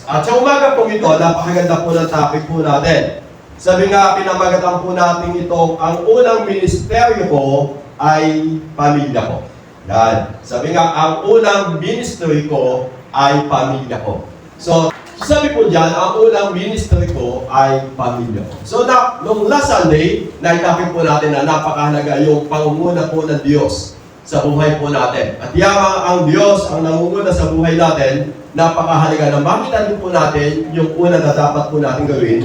At sa umaga po ito, napakaganda po ng topic po natin. Sabi nga, pinamagatan po natin itong ang unang ministeryo ko ay pamilya ko. Yan. Sabi nga, ang unang ministry ko ay pamilya ko. So, sabi po dyan, ang unang ministry ko ay pamilya ko. So, nung last Sunday, naitapin po natin na napakahalaga yung pangunguna po ng Diyos sa buhay po natin. At yamang ang Diyos ang nangunguna sa buhay natin, napakahalaga na makita din po natin yung una na dapat po natin gawin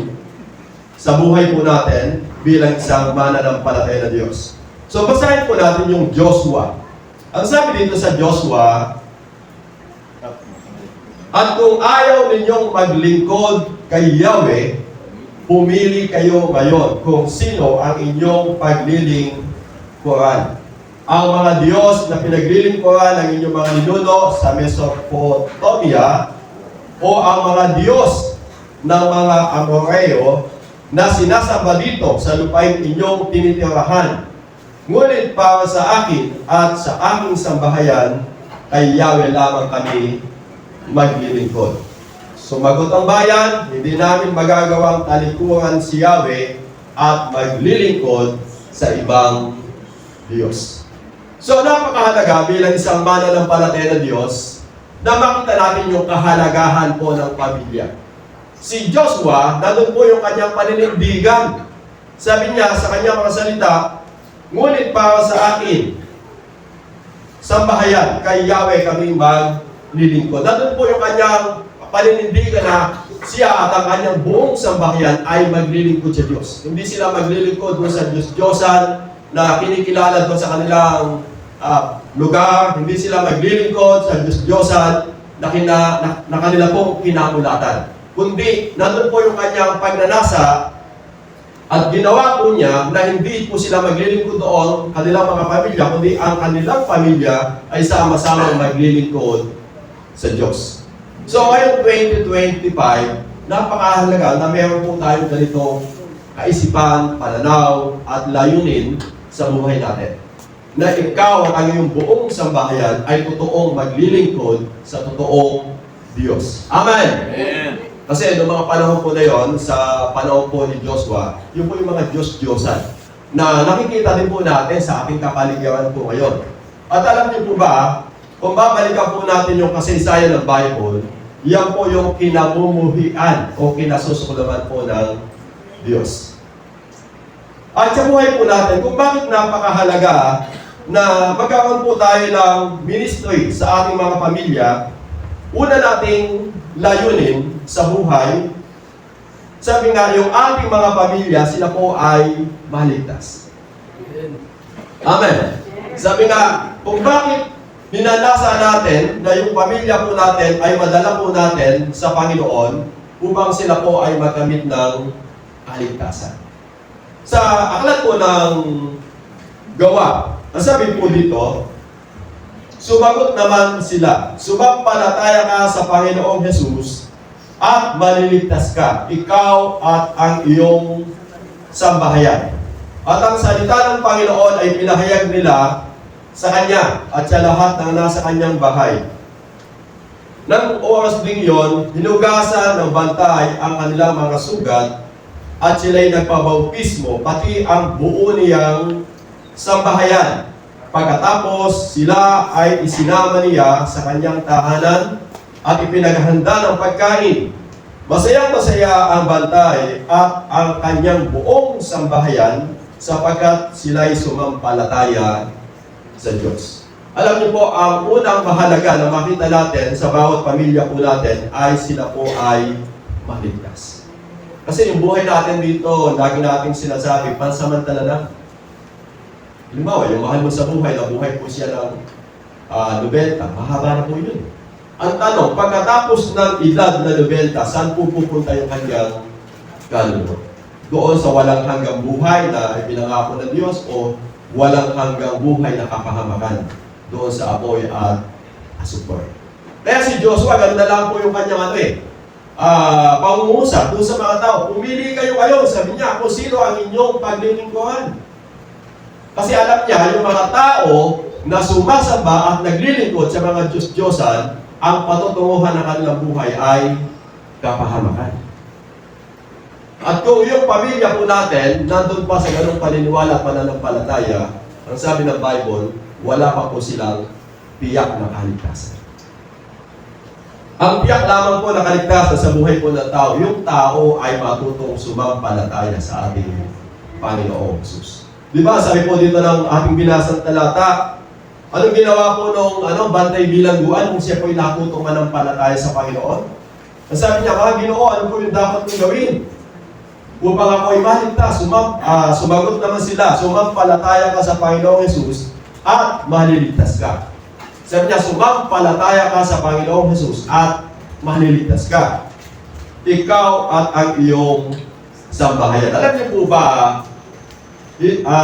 sa buhay po natin bilang isang mananampalataya na Diyos. So, basahin po natin yung Joshua. Ang sabi dito sa Joshua, at kung ayaw ninyong maglingkod kay Yahweh, pumili kayo ngayon kung sino ang inyong paglilingkuran. Ang mga Diyos na pinaglilingkuran ng inyong mga ninuno sa Mesopotamia o ang mga Diyos ng mga Amoreo na sinasamba dito sa lupain inyong tinitirahan. Ngunit para sa akin at sa aking sambahayan, kay Yahweh lamang kami maglilingkod. Sumagot ang bayan, hindi namin magagawang talikuran si Yahweh at maglilingkod sa ibang Diyos. So, napakahalaga bilang isang mananampalataya ng Diyos na makita natin yung kahalagahan po ng pamilya. Si Joshua, nandun po yung kanyang paninindigan. Sabi niya sa kanyang mga salita, ngunit para sa akin, sambahayan, kay Yahweh kami maglilingkod. Nandun po yung kanyang paninindigan na siya at ang kanyang buong sambahayan ay maglilingkod sa Diyos. Hindi sila maglilingkod doon sa Diyos-Diyosan na kinikilala doon sa kanilang lugar, hindi sila maglilingkod sa Diyos-Diyosan na kanila pong kinamulatan. Kundi, nandun po yung kanyang pagnanasa at ginawa po niya na hindi po sila maglilingkod doon, kanilang mga pamilya, kundi ang kanilang pamilya ay sama-sama maglilingkod sa Diyos. So, ngayong 2025, napakahalaga na meron po tayo ganitong kaisipan, pananaw, at layunin sa buhay natin. Na ikaw at ang iyong buong sambahayan ay totoong maglilingkod sa totoong Diyos. Amen! Amen. Kasi noong mga panahon po na yon, sa panahon po ni Joshua, yun po yung mga Diyos-Diyosan na nakikita din po natin sa ating kapaligiran po ngayon. At alam niyo po ba, kung babalikan po natin yung kasaysayan ng Bible, yan po yung kinamumuhian o kinasusuklaman po ng Diyos. At sa buhay po natin, kung bakit napakahalaga na magkaroon po tayo ng ministry sa ating mga pamilya, una nating layunin sa buhay, sabi nga, yung ating mga pamilya, sila po ay maligtas. Amen. Sabi nga, kung bakit ninanasa natin na yung pamilya po natin ay madala po natin sa Panginoon upang sila po ay magamit ng kaligtasan. Sa aklat po ng Gawa, ang sabi po dito, sumagot naman sila, sumampalataya ka sa Panginoong Jesus at maliligtas ka, ikaw at ang iyong sambahayan. At ang salita ng Panginoon ay pinahayag nila sa Kanya at sa lahat ng nasa Kanyang bahay. Nang oras ding yon, hinugasan ng bantay ang kanilang mga sugat at sila'y nagpabautismo, pati ang buo niyang sambahayan. Pagkatapos, sila ay isinama niya sa kanyang tahanan at ipinaghanda ng pagkain. Masayang-masaya ang bantay at ang kanyang buong sambahayan sapagkat sila'y sumampalataya sa Diyos. Alam niyo po, ang unang mahalaga na makita natin sa bawat pamilya po natin ay sila po ay maligtas. Kasi yung buhay natin dito, lagi nating sinasabi, pansamantala lang. Halimbawa, yung mahal mo sa buhay, nabuhay po siya ng 90, mahaba na po yun. Ang tanong, pagkatapos ng edad na 90, saan po pupunta yung kanyang kaluluwa? Doon sa walang hanggang buhay na ipinangako ng Diyos o walang hanggang buhay na kapahamakan doon sa apoy at asupor. Kaya si Joshua, ganda lang po yung kanyang pangungusap doon sa mga tao. Pumili kayo ngayon, sabi niya, kung sino ang inyong paglilingkuran. Kasi alam niya, yung mga tao na sumasamba at naglilingkod sa mga Diyos-Diyosan, ang patutunguhan ng kanilang buhay ay kapahamakan. At kung yung pamilya po natin, nandun pa sa ganung paniniwala at pananampalataya, ang sabi ng Bible, wala pa po silang tiyak na kaligtasan. Ang tiyak lamang po na kaligtasan sa buhay po ng tao, yung tao ay matutong sumampalataya sa ating Panginoong Jesus. Di ba, sabi po dito ng ating binasang talata, anong ginawa po nung bantay bilangguan kung siya po'y natutong manampalataya sa Panginoon? Ang sabi niya, mga Ginoo, ano po yung dapat kong gawin? Upang ako ay maligtas, sumagot naman sila, sumampalataya ka sa Panginoong Jesus at maliligtas ka. Sabi niya, sumampalataya ka sa Panginoong Jesus at maliligtas ka. Ikaw at ang iyong sambahayan. Alam niyo po ba,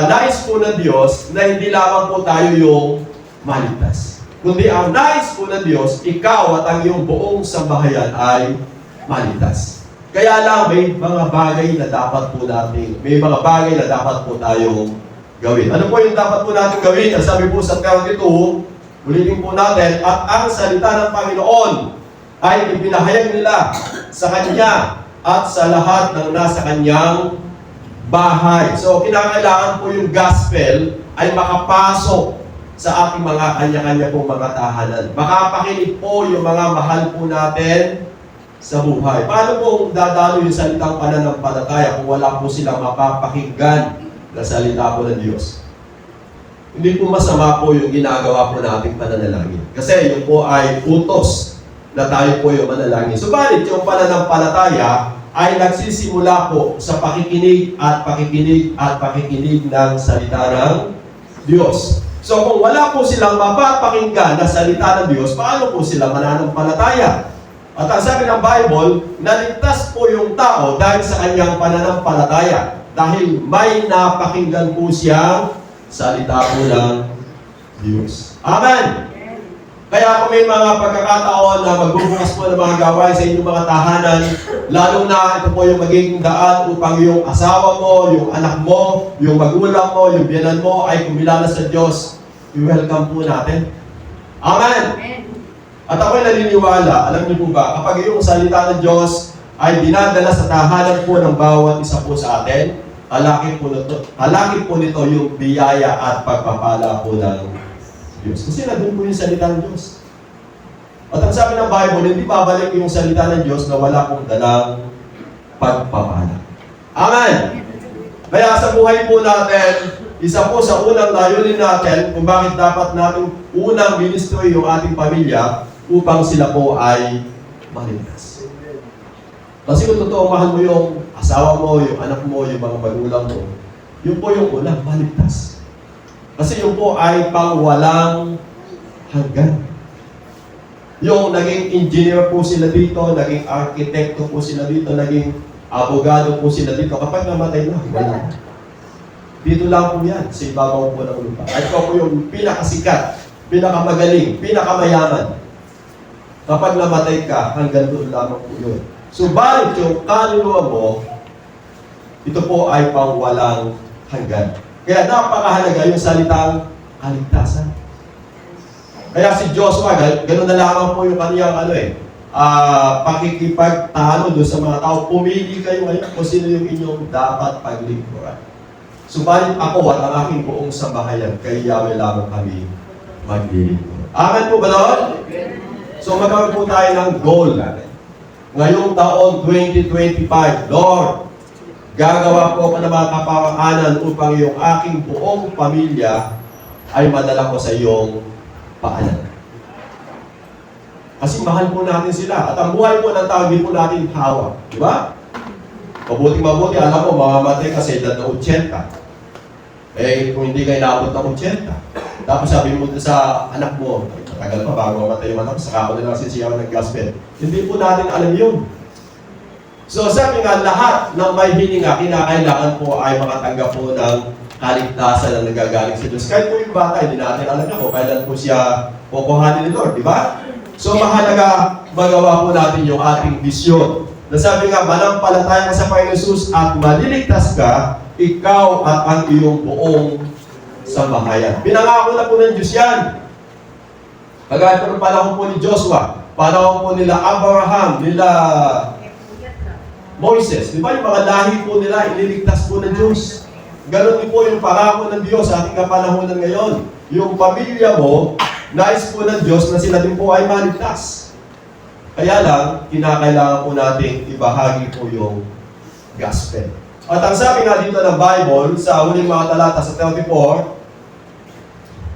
nais po ng Diyos na hindi lamang po tayo yung maligtas. Kundi ang nais po ng Diyos, ikaw at ang iyong buong sambahayan ay maligtas. Kaya lang may mga bagay na dapat po natin, may mga bagay na dapat po tayong gawin. Ano po yung dapat po natin gawin? Sabi po sa 32, ulitin po natin, at ang salita ng Panginoon ay ipinahayag nila sa Kanya at sa lahat ng nasa Kanyang bahay. So, kinakailangan po yung gospel ay makapasok sa ating mga kanya-kanya pong mga tahanan. Makapakinig po yung mga mahal po natin sa buhay. Paano pong dadalo yung salitang pananampalataya kung wala po silang mapapakinggan na salita po ng Diyos? Hindi po masama po yung ginagawa po nating pananalangin. Kasi yun po ay utos na tayo po yung manalangin. Subalit yung pananampalataya ay nagsisimula po sa pakikinig at pakikinig at pakikinig ng salita ng Diyos. So kung wala po silang mapapakinggan na salita ng Diyos, paano po sila mananampalataya? At ang sabi ng Bible, naligtas po yung tao dahil sa kanyang pananampalataya. Dahil may napakinggan po siyang salita po ng Diyos. Amen! Kaya kung may mga pagkakataon na magbubukas po ng mga gawain sa inyong mga tahanan, lalo na ito po yung magiging daan upang yung asawa mo, yung anak mo, yung magulang mo, yung biyanan mo ay kumilala sa Diyos, i-welcome po natin. Amen! At ako'y naniniwala, alam niyo po ba, kapag yung salita ng Diyos ay dinadala sa tahanan po ng bawat isa po sa atin, halakit po nito yung biyaya at pagpapala po ng Diyos. Kasi nandun po yung salita ng Diyos. At ang sabi ng Bible, hindi babalik yung salita ng Diyos na wala pong dalang pagpapala. Amen! Kaya sa buhay po natin, isa po sa unang layunin natin kung bakit dapat natin unang ministro yung ating pamilya upang sila po ay maligtas. Kasi kung totoo mahal mo yung asawa mo, yung anak mo, yung mga magulang mo, yun po yung unang maligtas. Kasi yun po ay pang walang hanggan. Yung naging engineer po sila dito, naging arkitekto po sila dito, naging abogado po sila dito. Kapag namatay na, wala. Dito lang po yan, sa ibabaw po ng lupa. At ikaw po yung pinakasikat, pinakamagaling, pinakamayaman. Kapag namatay ka, hanggang doon lamang po yun. Subalit yung kaluluwa mo, ito po ay pang walang hanggan. Kaya napakahalaga yung salitang kaligtasan. Kaya si Joshua, gano'n na lamang po yung kaniyang pakikipagtalo doon sa mga tao. Pumili kayo ngayon kung sino yung inyong dapat paglingkuran. Subalit ako at ang aking buong sambahayan, kay Yahweh lamang kami maglilingkuran. Amen po ba doon? So magkakaroon po tayo ng goal natin. Ngayong taon 2025, Lord, gagawa po ako ng mga kapangaanan upang yung aking buong pamilya ay madala ko sa iyong paanan. Kasi mahal po natin sila. At ang buhay po ng tao, hindi po natin hawak. Di ba? Mabuti, alam mo, mamamatay kasi edad na 80. Eh, kung hindi kayo naabot ng 80. Tapos sabi mo sa anak mo, matagal pa bago mamatay yung anak, saka ko na lang sisiyawan ng gospel. Hindi po natin alam yun. So sabi nga, lahat ng may hininga, kinakailangan po ay makatanggap po ng kaligtasan na nagagaling sa Diyos. Kahit po yung bata, hindi natin alam niya kung kailan po siya kukuhanin ni Lord, di ba? So mahalaga magawa po natin yung ating visyon. Nasabi nga, manampalataya ka sa Panginoon Jesus at maliligtas ka, ikaw at ang iyong buong sambahayan. Pinangako na po ng Diyos yan. Kagaya po ng panahon po ni Joshua, panahon po nila Abraham, nila Moises. Di ba yung mga lahi po nila, iniligtas po ng Diyos. Ganon din po yung pangako ng Diyos sa ating kapanahonan ngayon. Yung pamilya mo, nais po ng Diyos na sila din po ay maligtas. Kaya lang, kinakailangan po natin ibahagi po yung gospel. At ang sabi nga dito ng Bible, sa huling mga talata sa 34,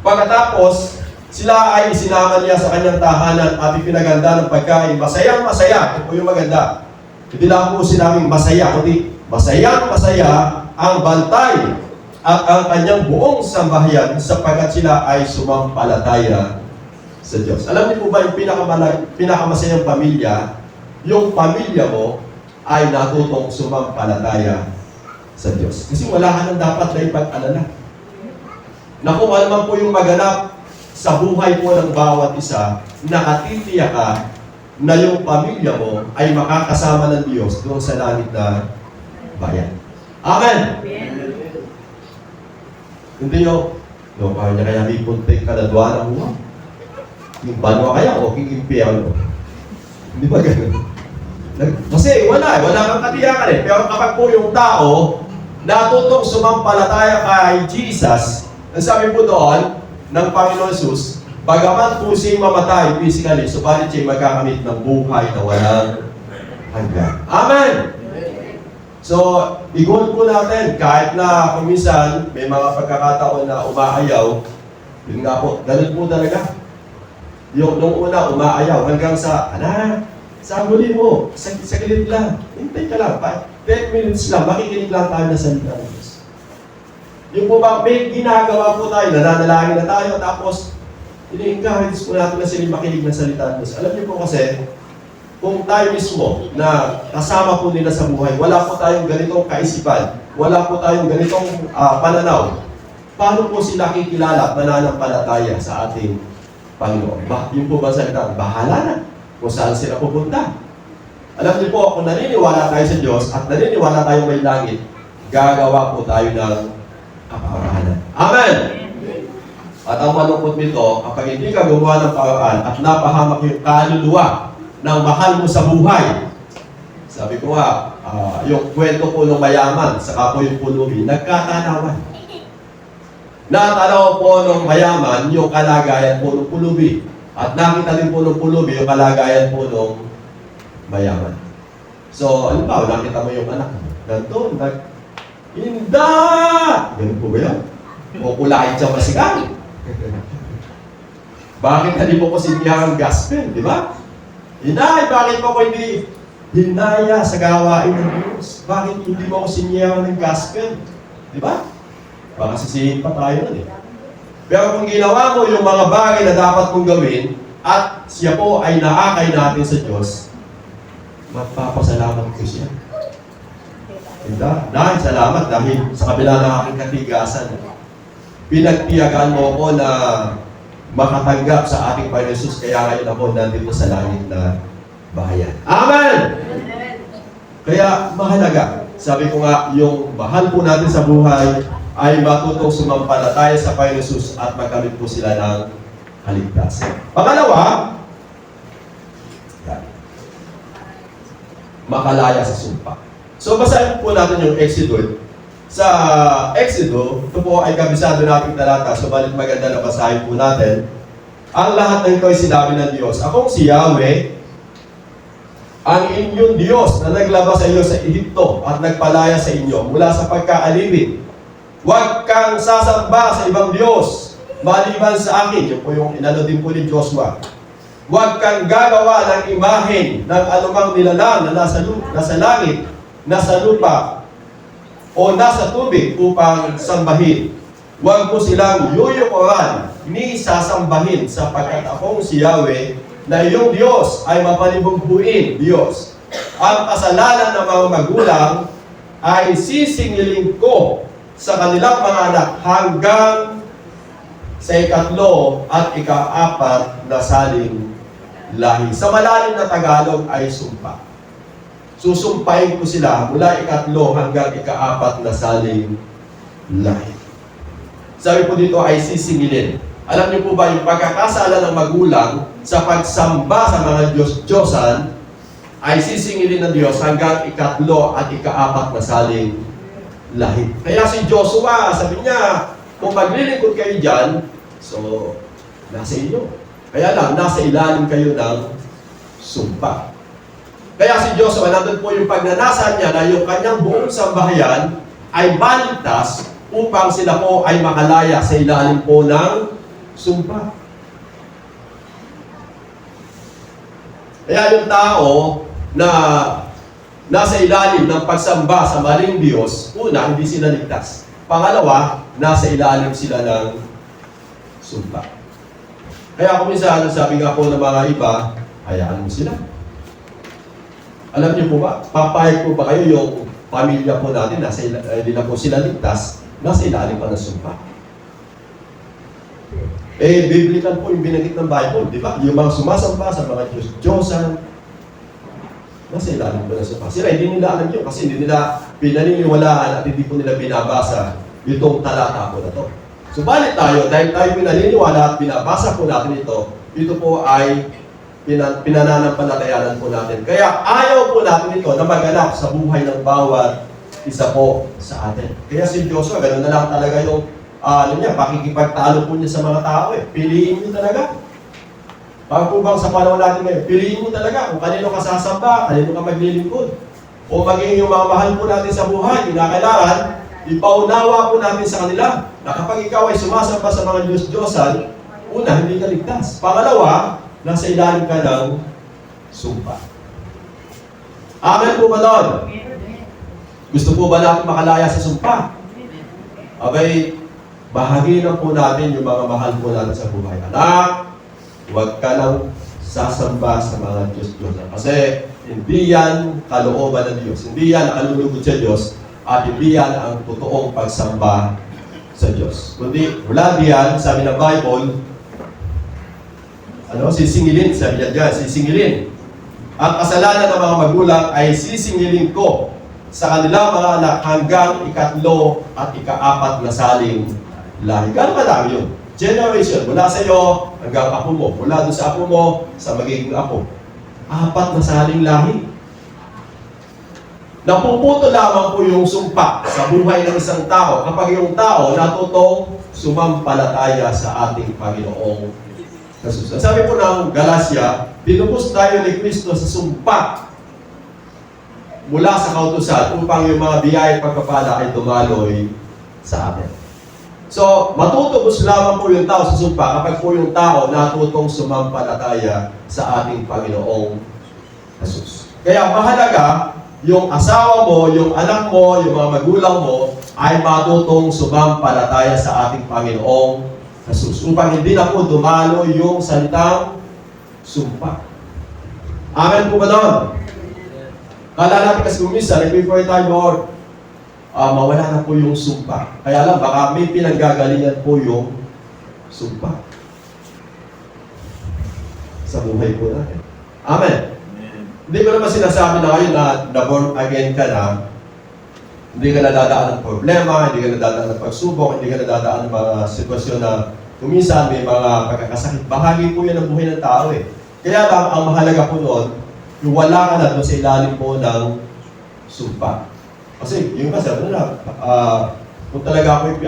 pagkatapos, sila ay isinama niya sa kanyang tahanan at ipinaganda ng pagkain. Masayang-masaya. Ito po yung maganda. Hindi lang po sinabing masaya, kundi masayang-masaya ang bantay at ang kanyang buong sambahayan sapagkat sila ay sumampalataya sa Diyos. Alam niyo po ba yung pinakamasayang pamilya? Yung pamilya mo ay natutong sumampalataya sa Diyos. Kasi wala ka nang dapat na ipag-alala. Na kung ano man po yung maganap sa buhay po ng bawat isa, nakatitiyak ka na yung pamilya mo ay makakasama ng Diyos doon sa langit na bayan. Amen! Hindi yung, kaya niya kaya may puntik ka na doon ang uwa. Yung banwa kaya o kikimpiyan mo. Hindi ba ganun? Kasi wala kang katiyakan eh. Pero kapag po yung tao natutong sumampalataya kay Jesus, ang sabi po doon ng Panginoon Jesus, bagaman po siya'y mamatay physically, subalit siya'y magkakamit ng buhay na walang hanggan. Amen! So, i-goal po natin, kahit na kumisan may mga pagkakataon na umaayaw, yun nga po, ganun po talaga. Yung nung una, umaayaw, hanggang sa, sa huli mo, saglit lang, hintay ka lang, 10 minutes lang, makikinig lang tayo na salita ng Diyos. Yung po ba, may ginagawa po tayo, nananalangin na tayo, tapos, ini-encourage po natin na sila makinig ng salita ng Diyos. Alam niyo po kasi, kung tayo mismo na kasama po nila sa buhay, wala po tayong ganitong kaisipan, wala po tayong ganitong pananaw, paano po sila kikilala at mananampalataya sa ating Panginoon? Yung po ba salita, bahala na kung saan sila pupunta. Alam niyo po, kung naniniwala tayo sa Diyos at naniniwala tayong may langit, gagawa po tayo ng kaparanan. Amen! At ang malungkot nito, kapag hindi ka gumawa ng paraan at napahamak yung kaluluwa ng mahal mo sa buhay. Sabi ko nga, yung kwento po ng mayaman, saka po yung pulubi, nagkatanawan. Natanaw po ng mayaman yung kalagayan po ng pulubi. At nakita din po ng pulubi yung kalagayan po ng mayaman. So, ano ba, nakita mo yung anak mo? Ganto, Inda! Ganun po ba yan? O kulait siya masigang. Bakit hindi po ko siniyang gospel, di ba? Inay, bakit po ko hindi hinaya sa gawain ng Diyos? Bakit hindi mo ko siniyang ng gospel? Di ba? Baka sisihin pa tayo nun eh. Pero kung ginawa mo yung mga bagay na dapat mong gawin at siya po ay naakay natin sa Diyos, magpapasalamat ko siya. Dahil salamat dahil sa kabila ng aking katigasan, pinagtiyagaan mo ko na makatanggap sa ating Panginoon Jesus, kaya ngayon ako nandito sa langit na bahayan. Amen! Kaya mahalaga, sabi ko nga, yung mahal po natin sa buhay ay matutong sumampalataya sa Panginoon Jesus at magkamit po sila ng kaligtasan. Pangalawa, makalaya sa sumpa. So, basahin po natin yung Exodus. Sa Exodus, ito po ay kabisado nating talata, so balit maganda na basahin po natin. Ang lahat ng ito ay sinabi ng Diyos, akong si Yahweh, ang inyong Diyos na naglabas sa iyo sa Ehipto at nagpalaya sa inyo mula sa pagkaalipin. Huwag kang sasamba sa ibang Diyos maliban sa akin. Yun po yung inano din po ni Joshua. Huwag kang gagawa ng imahen ng anumang nilalang na nasa langit, nasa lupa, o nasa tubig upang sambahin. Huwag mo silang yuyukuran ni sasambahin sapagkat akong si Yahweh na iyong Diyos ay mapanibugbuin Diyos. Ang kasalanan ng mga magulang ay sisingilin ko sa kanilang mga anak hanggang sa ikatlo at ika-apat na saling lahi. Sa malalim na Tagalog ay sumpa. Susumpahin ko sila mula ikatlo hanggang ika-apat na saling lahi. Sabi po dito ay sisingilin. Alam niyo po ba yung pagkakasala ng magulang sa pagsamba sa mga Diyos-Diyosan ay sisingilin ng Diyos hanggang ikatlo at ikaapat na saling lahi. Kaya si Joshua, sabi niya, kung maglilingkod kayo dyan, so, nasa inyo. Kaya lang, nasa ilalim kayo ng sumpa. Kaya si Joshua, nandun po yung pagnanasa niya na yung kanyang buong sambahayan ay maligtas upang sila po ay makalaya sa ilalim po ng sumpa. Kaya yung tao na nasa ilalim ng pagsamba sa maling Diyos, una, hindi sila ligtas. Pangalawa, nasa ilalim sila ng sumpa. Kaya kung minsan, sabi nga po ng mga iba, hayaan mo sila. Alam niyo po ba, papayag po ba kayo yung pamilya po natin, hindi na po sila ligtas, nasa ilalim pa ng sumpa. Biblical po yung binanggit ng Bible, di ba? Yung mga sumasamba sa mga Diyos-Diyosan, nasa ilalim po ng sumpa. Sila, hindi nila alam yun kasi hindi nila pinaniniwalaan at hindi po nila binabasa itong talata po na to. Subalit tayo, dahil tayo pinaniniwala at binabasa po natin ito po ay pinananampalatayanan po natin. Kaya ayaw po natin ito na maganap sa buhay ng bawat isa po sa atin. Kaya si Joshua, ganoon na lang talaga yung pakikipagtalo po niya sa mga tao Piliin niyo talaga. Pag po bang sa panahon natin ngayon, piliin niyo talaga kung kanino ka sasamba, kanino ka maglilingkod. O maging yung mga mahal po natin sa buhay, kinakailangan, ipaunawa po natin sa kanila na kapag ikaw ay sumasamba sa mga Diyos-Diyosan, una, hindi ka ligtas. Pangalawa, nasa ilalim ka ng sumpa. Amen po ba doon? Gusto po ba natin makalaya sa sumpa? Abay, bahagi na po natin yung mga mahal po natin sa buhay. Anak, huwag ka lang sasamba sa mga Diyos-Diyosan. Kasi hindi yan kalooban ng Diyos. Hindi yan nakalulugod sa Diyos. At hindi yan ang totoong pagsamba sa Diyos. Kundi, mula diyan, sabi ng Bible, sisingilin, sabi niya dyan, sisingilin. Ang kasalanan ng mga magulang ay sisingilin ko sa kanilang mga anak hanggang ikatlo at ikaapat na saling lahi. Gano'n kadami yun? Generation, mula sa iyo hanggang apo mo. Mula doon sa apo mo, sa magiging apo. 4 na saling lahi. Napuputo lamang po yung sumpa sa buhay ng isang tao kapag yung tao natutong sumampalataya sa ating Panginoong Jesus. Sabi po ng Galacia, binubos tayo ni Kristo sa sumpa mula sa kautusan upang yung mga biyaya at pagpapala ay dumaloy sa atin. So, matutubos lamang po yung tao sa sumpa kapag po yung tao natutong sumampalataya sa ating Panginoong Jesus. Kaya mahalaga, yung asawa mo, yung anak mo, yung mga magulang mo ay matutong sumampalataya sa ating Panginoong Jesus. Upang hindi na po dumalo yung salitang sumpa. Amen po ba doon? Kala natin kasi kumisa, nag-before tayo, Lord, mawala na po yung sumpa. Kaya lang, baka may pinanggagalingan po yung sumpa sa buhay po natin. Amen. Hindi ko naman sinasabi na ngayon na born again ka na, hindi ka nadadaan ng problema, hindi ka nadadaan ng pagsubok, hindi ka nadadaan ng mga sitwasyon na kuminsan may mga pagkakasakit. Bahagi po yan ng buhay ng tao Kaya lang, ang mahalaga po noon, yung wala ka na doon sa ilalim po ng sumpa. Kasi yung kasi, kung talaga ako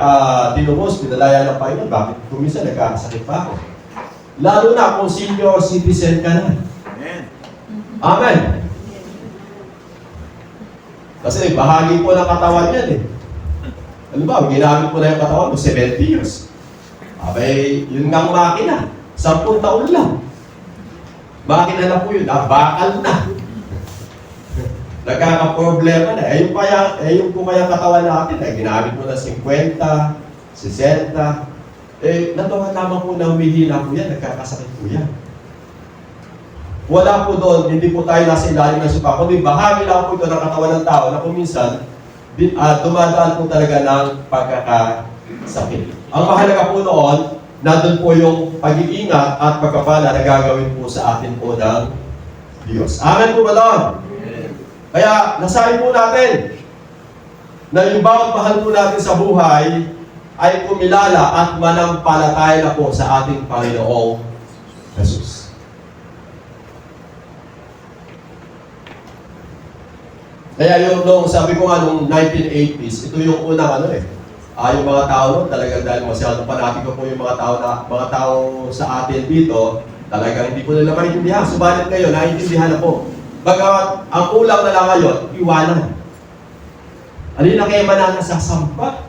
tinubos, pinalaya ng Panginoon, bakit kuminsan nagkakasakit pa ako? Lalo na kung senior citizen ka na. Amen. Kasi bahagi po ng katawan yan Ano ba, ginamit mo na yung katawan mo 70 years. Abay, yun nga ang makina. 10 taon lang. Makina na po yun. Bakal na. Nagkakaproblema na. Yung po kaya katawan natin, ginamit mo na 50, 60. Natawa lamang po na humihina po yan. Nagkakasakit po yan. Wala po doon, hindi po tayo nasa ilalim ng sumpa. Kundi bahagi lang po ito ng katawan ng tao na kuminsan, dumadaan po talaga ng pagkakasakit. Ang mahalaga po noon, nandun po yung pag-iingat at pagkapala na gagawin po sa atin po ng Diyos. Amen po ba doon? Kaya, nasabi po natin na yung bawat mahal po natin sa buhay ay kumilala at manampalataya na po sa ating Panginoong Jesus. Kaya nung sabi ko nga nung 1980s, ito yung unang yung mga tao nun, talagang dahil masyadong panatiko po yung mga tao sa atin dito, talagang hindi ko nila maintindihan. Subalit ngayon, naiintindihan na po. Bagamat ang ulang na lang ngayon, iwanan. Alin na kaya man na sasampa?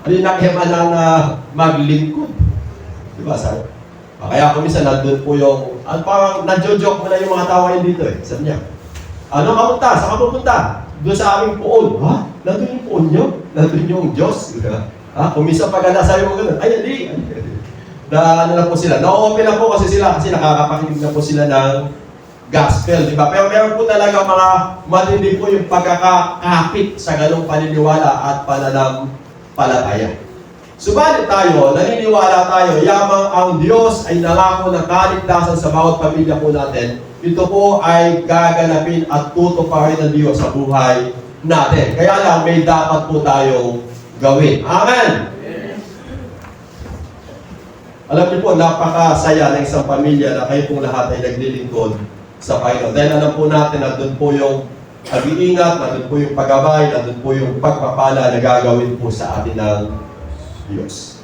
Alin na kaya man na maglingkod? Diba, sabi? Kaya kung minsan, nandun po yung, parang nadjo-joke mo na yung mga tawain dito Sabi niya, ano kapunta? Saan ka pupunta? Doon sa aming poon. Ha? Nandun yung poon nyo? Nandun yung Diyos? Kung minsan pag nasabi mo gano'n, ay, hindi. Ano na po sila? Na-open na po kasi nakakapakinig na po sila ng gospel, di ba? Pero meron po talaga mga matindi po yung pagkakakapit sa ganong paniniwala at pananampalataya. Subalit tayo, naniniwala tayo, yamang ang Diyos ay nangako ng kaligtasan sa bawat pamilya po natin. Ito po ay gaganapin at tutuparin ng Diyos sa buhay natin. Kaya lang, may dapat po tayong gawin. Amen! Alam niyo po, napakasaya ng isang pamilya na kayo pong lahat ay naglilingkod sa Panginoon. Dahil alam po natin na doon po yung pag-iingat, na doon po yung paggabay, na doon po yung pagpapala na gagawin po sa atin ng Diyos.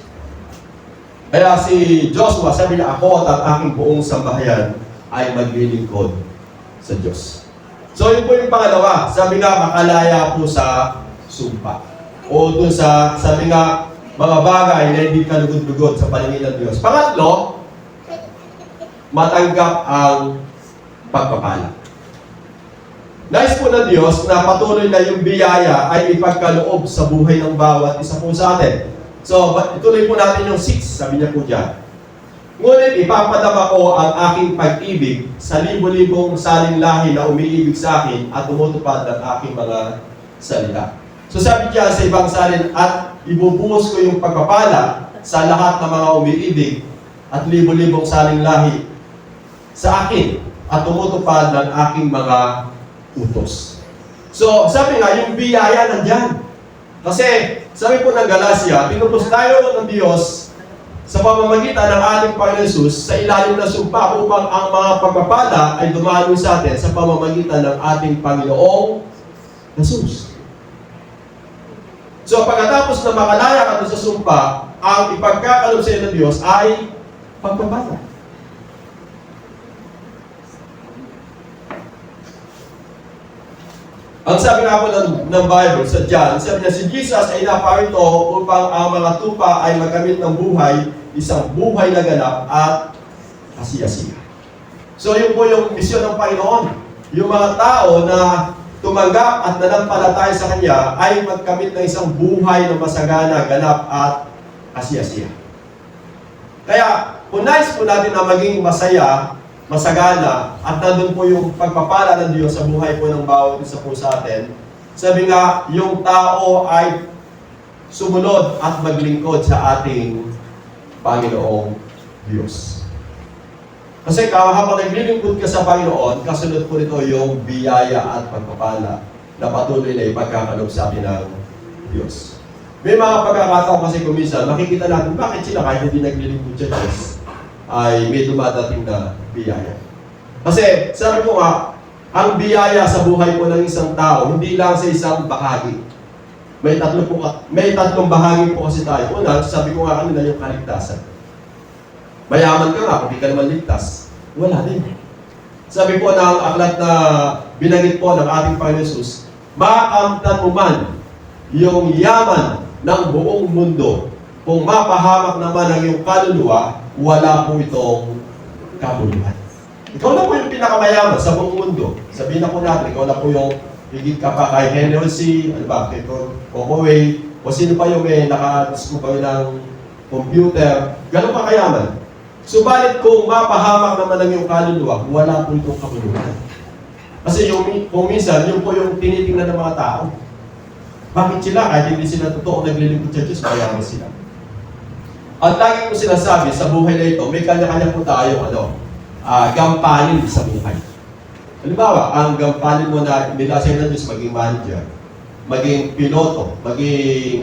Kaya si Joshua, sabi niya, ako at ang aking buong sambahayan ay maglilingkod sa Diyos. So yun po yung pangalawa. Sabi nga, makalaya po sa sumpa. O dun sa, sabi nga, mga bagay na hindi kalugod-lugod sa paningin ng Diyos. Pangatlo, matanggap ang pagpapala. Nais po ng Diyos na patuloy na yung biyaya ay ipagkaloob sa buhay ng bawat isa po sa atin. So, ituloy po natin yung 6, sabi niya po dyan. Ngunit ipapadama ko ang aking pag-ibig sa libo-libong saling lahi na umiibig sa akin at tumutupad ng aking mga salita. So sabi niya sa ibang salin, at ibubuhos ko yung pagpapala sa lahat ng mga umiibig at libo-libong saling lahi sa akin at tumutupad ng aking mga utos. So sabi nga, yung biyaya nandyan. Kasi sabi po ng Galacia, pinupos tayo ng Diyos sa pamamagitan ng ating Panginoon Jesus sa ilalim ng sumpa upang ang mga pagpapala ay dumalo sa atin sa pamamagitan ng ating Panginoong Jesus. So pagkatapos na makalaya ka doon sa sumpa, ang ipagkakalob sa iyo ng Diyos ay pagpapala. Ang sabi nga po ng Bible sa John, sabi niya, si Jesus ay naparito upang ang mga tupa ay magamit ng buhay, isang buhay na ganap at kasiyasiya. So yun po yung misyon ng Panginoon. Yung mga tao na tumanggap at nanampalataya sa Kanya ay magkamit ng isang buhay na masagana, ganap at kasiyasiya. Kaya, kung nais po natin na maging masaya, masagana, at nandun po yung pagpapala ng Diyos sa buhay po ng bawat isa po sa atin, sabi nga, yung tao ay sumunod at maglingkod sa ating Panginoong Diyos. Kasi habang naglilingkod ka sa Panginoon, kasunod po nito yung biyaya at pagpapala na patuloy na ipagkakalob sa atin ng Diyos. May mga pagkakataon kasi kuminsan, makikita natin bakit sila kahit hindi naglilingkod sa Diyos ay may dumadating na biyaya. Kasi sabi ko nga, ang biyaya sa buhay po ng isang tao, hindi lang sa isang bahagi. May tatlong bahagi po kasi tayo. Una, sabi ko nga kanina yung kaligtasan. Mayaman ka nga, kung di ka naman ligtas, wala din. Sabi po ng aklat na binanggit po ng ating Panginoon Jesus, makamtan mo man yung yaman ng buong mundo, kung mapahamak naman ang iyong kaluluwa, wala po itong kabuluhan. Ikaw na po yung pinakamayaman sa buong mundo. Sabihin na po natin, ikaw na po yung higit ka pa kay Henry C., kay Coco Way, o sino pa yung may nakadisco kayo ng computer, gano'n pa kayaman. Subalit kung mapahamak naman ang iyong kaluluwa, wala po itong kabuluhan. Kasi kung minsan, yun po yung tinitingnan ng mga tao. Bakit sila? Kahit hindi sila totoo naglilingkod sa Diyos, mayaman sila. At lagi ko sinasabi, sa buhay na ito, may kanya-kanya po tayong gampanin sa buhay. Halimbawa, ang gampanin mo na nilasay ng Diyos, maging manager, maging piloto, maging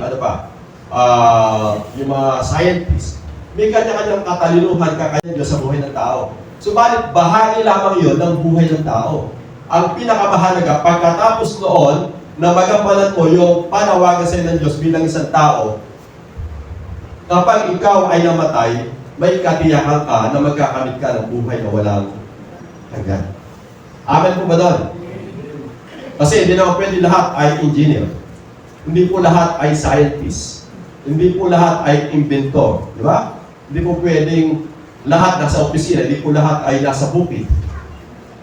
yung mga scientist, may kanya-kanyang katalinuhan kakanya Diyos sa buhay ng tao. Subalit, bahagi lamang yun ng buhay ng tao. ang pinakamahalaga, pagkatapos noon, na magampanan mo yung panawagan sa ng Diyos bilang isang tao, kapag ikaw ay namatay, may katiyakan ka na magkakamit ka ng buhay na walang hanggan. Amen po ba doon? Kasi hindi naman pwede lahat ay engineer. Hindi po lahat ay scientist. Hindi po lahat ay inventor. Di ba? Hindi po pwedeng lahat nasa opisina. Hindi po lahat ay nasa bukid.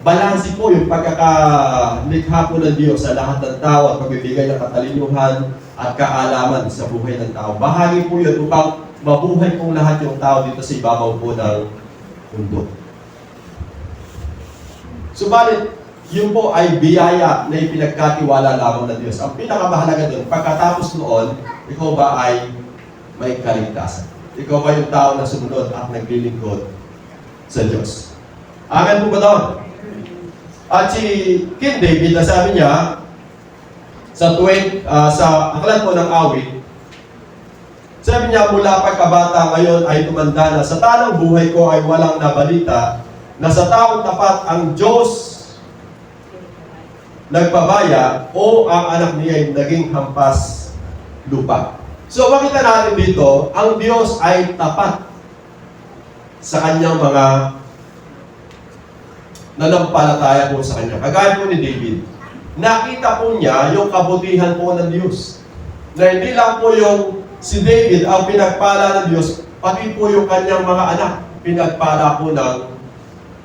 Balansi po yung pagkakalikha po ng Diyos sa lahat ng tao at pagbibigay ng katalinuhan at kaalaman sa buhay ng tao. Bahagi po yun upang mabuhay pong lahat yung tao dito sa ibabaw po ng mundo. Subalit, yun po ay biyaya na ipinagkatiwala lamang ng Diyos. Ang pinakamahalaga doon, pagkatapos noon, ikaw ba ay may kaligtasan? Ikaw ba yung tao na sumunod at naglilingkod sa Diyos? Amen po ba doon? At si King David, sabi niya, sa aklat po ng awit, sabi niya, mula pagkabata ngayon ay tumanda na, sa tanang buhay ko ay walang nabalita, na sa taong tapat ang Diyos nagpabaya o ang anak niya ay naging hampas lupa. So makita natin dito, ang Diyos ay tapat sa kanyang mga nanampalataya po sa kanya. Kagaya po ni David, nakita po niya yung kabutihan po ng Diyos. Na hindi lang po yung si David ang pinagpala ng Diyos, pati po yung kanyang mga anak, pinagpala po ng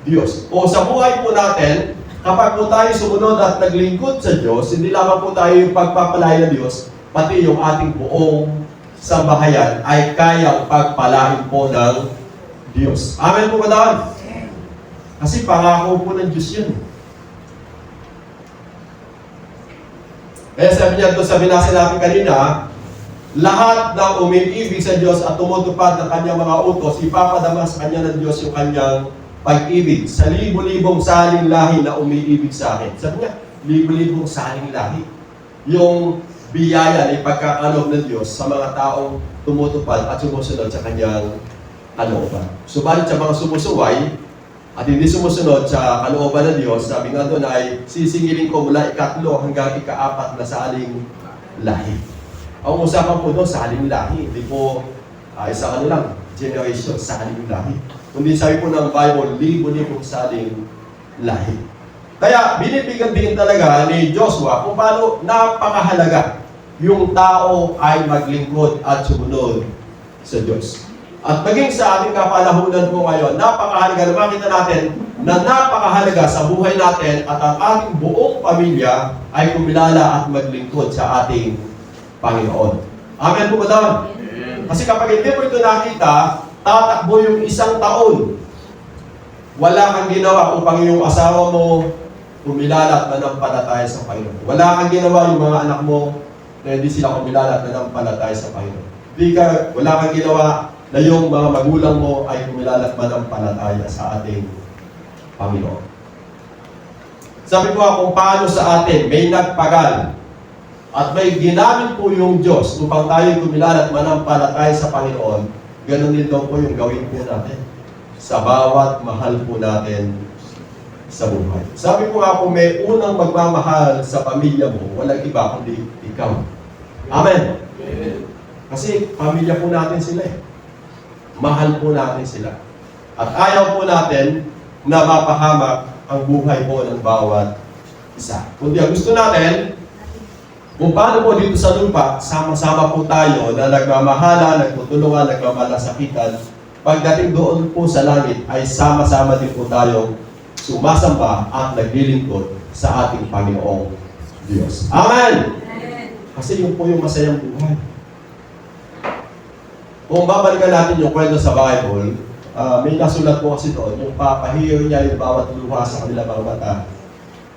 Diyos. O sa buhay po natin, kapag po tayo sumunod at naglingkod sa Diyos, hindi lamang po tayo yung pagpapalaya ng Diyos, pati yung ating buong sambahayan ay kayang pagpalain po ng Diyos. Amen po ba doon? Kasi pangako po ng Diyos yun. Kaya sabi niya doon sa binasa natin kanina, lahat ng umiibig sa Diyos at tumutupad ng kanyang mga utos, ipapadama sa kanya ng Diyos yung kanyang pag-ibig sa libo-libong saling lahi na umiibig sa akin. Sabi niya, libo-libong saling lahi. Yung biyaya na ipagkakalob ng Diyos sa mga taong tumutupad at sumusunod sa kanyang kalooban. Subalit sa mga sumusuway at hindi sumusunod sa kalooban ng Diyos, sabi nga doon ay sisingilin ko mula ikatlo hanggang ikaapat na saling lahi. Ang usapan po doon, saling lahi. Hindi po isa lang, generation, saling lahi. Kundi sabi po ng Bible, libo-libong saling lahi. Kaya binibigyan din talaga ni Joshua kung paano napakahalaga yung tao ay maglingkod at sumunod sa Diyos. At maging sa ating kapalahunan po ngayon, napakahalaga na makita natin na napakahalaga sa buhay natin at ang ating buong pamilya ay kumilala at maglingkod sa ating Panginoon. Amen po ba doon? Kasi kapag hindi mo ito nakita, tatakbo yung isang taon. Wala kang ginawa upang yung asawa mo kumilala at manampalataya sa Panginoon. Wala kang ginawa yung mga anak mo na hindi sila kumilala at manampalataya sa Panginoon. Wala kang ginawa na yung mga magulang mo ay kumilala at manampalataya sa ating Panginoon. Sabi ko kung paano sa atin may nagpagal at may ginamit po yung Diyos upang tayo kumilala at manampalataya sa Panginoon, ganun din daw po yung gawin po natin sa bawat mahal po natin sa buhay. Sabi ko nga kung may unang magmamahal sa pamilya mo, walang iba kundi ikaw. Amen. Kasi pamilya po natin sila eh. Mahal po natin sila. At ayaw po natin na mapahamak ang buhay po ng bawat isa. Kundi ang gusto natin, kung paano po dito sa lupa, sama-sama po tayo na nagmamahala, nagtutulungan, nagmamalasakitan. Pagdating doon po sa langit, ay sama-sama din po tayong sumasamba at naglilingkod sa ating Panginoong Diyos. Amen! Kasi yun po yung masayang buhay. Kung babalikan natin yung kwento sa Bible, may nasulat po kasi doon, yung papahiyo niya yung bawat luha sa kanilang mga mata.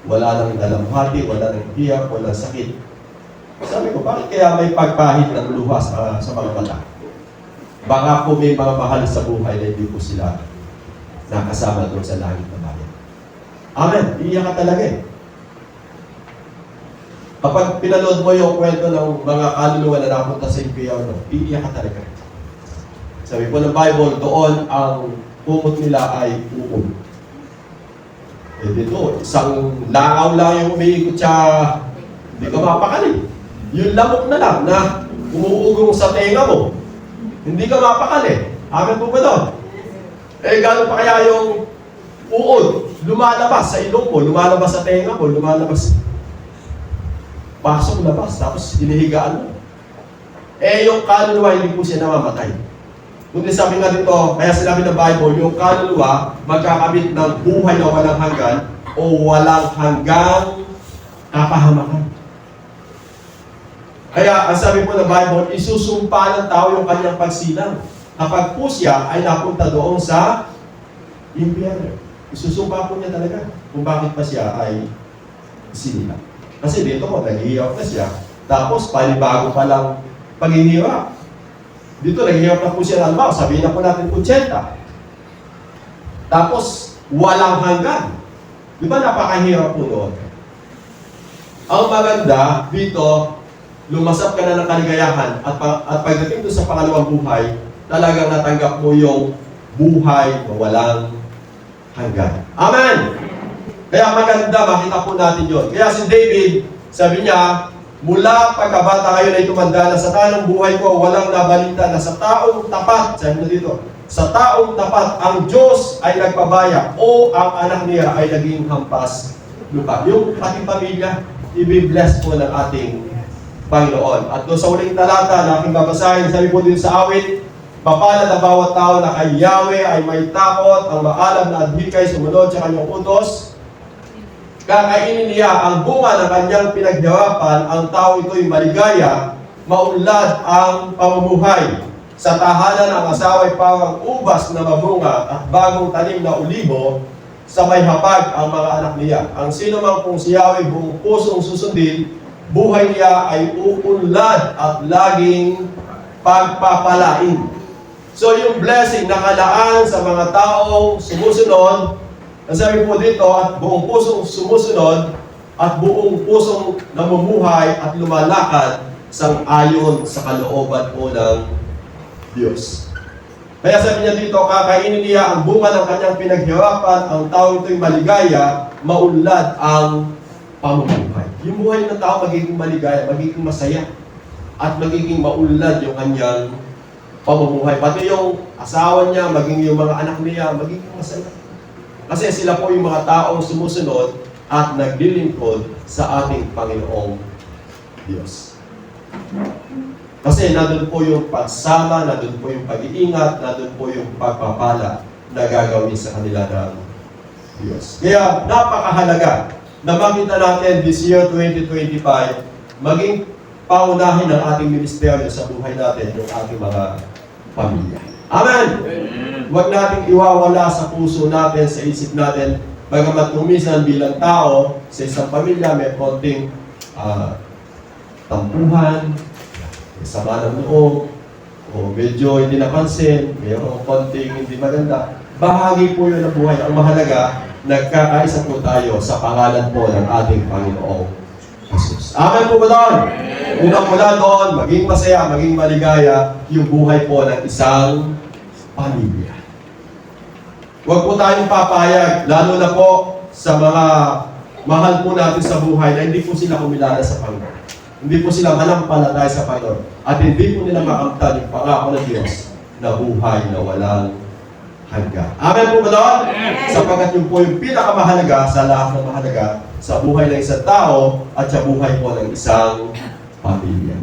Wala nang dalamhati, wala nang hiyak, walang sakit. Sabi ko, bakit kaya may pagpahid ng luha sa mga mata? Baka po may mga mahal sa buhay na hindi po sila nakasama doon sa langit na bayan. Amen. Iiyak ka talaga eh. Kapag pinanood mo yung kwento ng mga kaluluwa na napunta sa impyerno, iiyak ka talaga. Sabi po ng Bible, doon ang kumot nila ay uod. Eh dito, isang langaw lang yung umiikot siya, hindi ka mapakali. Yung lamok na lang na umuugong sa tenga mo, hindi ka mapakali. Amen po ba doon? Eh gano'n pa kaya yung uod, lumalabas sa ilong mo, lumalabas sa tenga mo, lumalabas, pasok labas, tapos hinihigaan mo. Eh yung kaluluwa, hindi po siya namamatay. Kundi sabi nga dito, kaya sinabi ng Bible, yung kaluluwa magkakamit ng buhay na walang hanggan o walang hanggang kapahamakan. Kaya ang sabi po ng Bible, isusumpa ng tao yung kanyang pagsilang. Kapag po siya ay napunta doon sa impyerno. Isusumpa po niya talaga kung bakit pa siya ay sinilang. Kasi dito po, naghihirap na siya. Tapos, panibago pa lang paghihirap. Dito, naghihirap na po siya ng albaw. Sabihin na po natin 80. Tapos, walang hanggan. Di ba napakahirap po doon? Ang maganda dito, lumasap ka na ng kaligayahan at pagdating doon sa pangalawang buhay, talagang natanggap mo yung buhay na walang hanggan. Amen! Kaya maganda, makita po natin yun. Kaya si David, sabi niya, mula pagkabata ngayon ay tumanda na sa tanong buhay ko, walang nabalita na sa taong tapat, sabi na dito, sa taong tapat, ang Diyos ay nagpabaya o ang anak niya ay naging hampas lupa. Yung ating pamilya, i-bless po ng ating Panginoon. At doon sa uling talata na aking babasahin, sabi po din sa awit, mapalad ang bawat tao na kay Yahweh ay may takot, ang maalam na adhikay sumunod sa kanyang utos. Kakainin niya ang bunga ng kanyang pinagjawapan, ang tao ito'y maligaya, maunlad ang pamumuhay. Sa tahanan ang asawa'y parang ubas na mabunga at bagong tanim na ulibo, sa may hapag ang mga anak niya. Ang sino mang kung si Yahweh buong pusong susundin, buhay niya ay uunlad at laging pagpapalain. So yung blessing na kalaan sa mga taong sumusunod, ang sabi po dito, at buong pusong sumusunod, at buong pusong namumuhay at lumalakad sang-ayon sa kalooban po ng Diyos. Kaya sabi niya dito, kakainin niya ang bunga ng kanyang pinaghirapan, ang tao ito'y maligaya, maunlad ang pamumuhay. Yung buhay ng tao magiging maligaya, magiging masaya, at magiging maunlad yung kanyang pamumuhay. Pati yung asawa niya, maging yung mga anak niya, magiging masaya. Kasi sila po yung mga taong sumusunod at naglilingkod sa ating Panginoong Diyos. Kasi nandun po yung pagsama, nandun po yung pag-iingat, nandun po yung pagpapala na gagawin sa kanila ng Diyos. Kaya napakahalaga na makita natin this year 2025, maging paunahin ng ating ministeryo sa buhay natin yung ating mga pamilya. Amen! Huwag nating iwawala sa puso natin, sa isip natin, bagamat kumisan bilang tao, sa isang pamilya may konting tampuhan, may sama ng loob, o medyo hindi napansin, mayroong konting hindi maganda. Bahagi po yun ng buhay. Ang mahalaga, nagkakaisa po tayo sa pangalan po ng ating Panginoong Jesus. Amen po ba doon? Unang mula doon, maging masaya, maging maligaya, yung buhay po ng isang pamilya. Huwag po tayong papayag, lalo na po sa mga mahal po natin sa buhay na hindi po sila kumilala sa Panginoon. Hindi po sila manampalataya sa Panginoon. At hindi po nila makamtan yung pangako ng Diyos na buhay na walang hanggan. Amen po ba doon? Sapagkat yun po yung pinakamahalaga sa lahat ng mahalaga sa buhay ng isang tao at sa buhay po ng isang pamilya.